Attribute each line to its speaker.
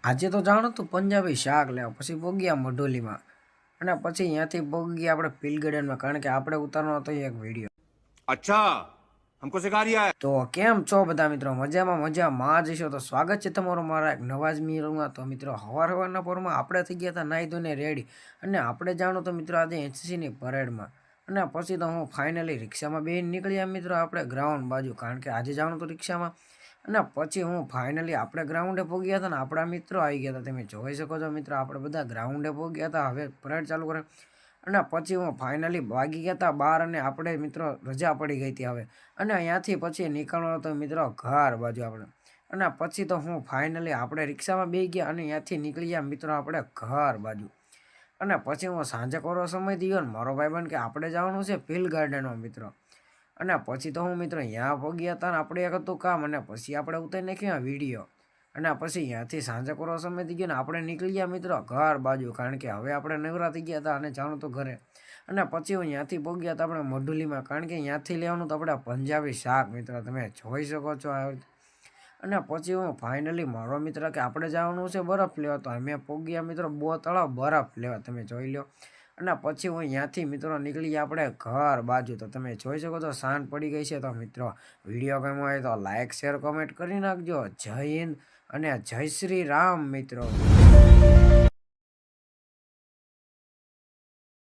Speaker 1: આજે તો જાણો તું પંજાબી શાક લેવા પછી પોગ્યા મઢોલીમાં અને પછી અહીંયાથી પોગી આપણે પીલ ગાર્ડનમાં કારણ કે આપણે ઉતારવાનો હતો એક વિડીયો।
Speaker 2: अच्छा हमको सिखा रिया है।
Speaker 1: તો કેમ છો બધા મિત્રો? મજામાં જશો તો સ્વાગત છે તમારું મારા એક નવા જ મીરમાં। તો મિત્રો સવારના પોરમાં આપણે થઈ ગયા હતા નાહી ધોઈને રેડી અને આપણે જાણો તો મિત્રો આજે એનસીસીની પરેડમાં અને પછી તો હું ફાઇનલી રિક્ષામાં બેસીને નીકળ્યા મિત્રો આપણે ગ્રાઉન્ડ બાજુ કારણ કે આજે જાણું તો રિક્ષામાં અને પછી હું ફાઇનલી આપણે ગ્રાઉન્ડે પહોંચ્યા હતા ને આપણા મિત્રો આવી ગયા હતા। તમે જોઈ શકો છો મિત્રો આપણે બધા ગ્રાઉન્ડે પહોંચ્યા હતા, હવે પરેડ ચાલુ કરે અને પછી હું ફાઇનલી ભાગી ગયા હતા બહાર અને આપણે મિત્રો રજા પડી ગઈ હતી હવે અને અહીંયાથી પછી નીકળવાનો હતો મિત્રો ઘર બાજુ આપણે અને પછી તો હું ફાઇનલી આપણે રિક્ષામાં બેસી ગયા અને અહીંયાથી નીકળી ગયા મિત્રો આપણે ઘર બાજુ અને પછી હું સાંજે કરો સમય થયો ને મારો ભાઈબંધ કે આપણે જવાનું છે પીલ ગાર્ડનમાં મિત્રો અને પછી તો હું મિત્રો અહીંયા પહોંચ્યા હતા ને આપણે એક હતું કામ અને પછી આપણે ઉતારી નાખ્યો વિડીયો અને પછી અહીંયાથી સાંજે કરો સમય થઈ ગયો ને આપણે નીકળી ગયા મિત્રો ઘર બાજુ કારણ કે હવે આપણે નવરા થઈ ગયા હતા અને જાણું તો ઘરે અને પછી હું અહીંયાથી પહોંચ્યા હતા આપણે મઢુલીમાં કારણ કે અહીંયાથી લેવાનું તો આપણે પંજાબી શાક મિત્રો તમે જોઈ શકો છો। અને પછી હું ફાઇનલી મારો મિત્ર કે આપણે જવાનું છે બરફ લેવા તો અમે પહોંચ્યા મિત્રો બોતળા બરફ લેવા તમે જોઈ લો અને પછી હું અહીંયાથી મિત્રો નીકળી આપણે ઘર બાજુ તો તમે જોઈ શકો છો સાંજ પડી ગઈ છે। તો મિત્રો વિડીયો ગમ્યો હોય તો લાઇક શેર કોમેન્ટ કરી નાખજો। જય હિન્દ અને જય શ્રી રામ મિત્રો।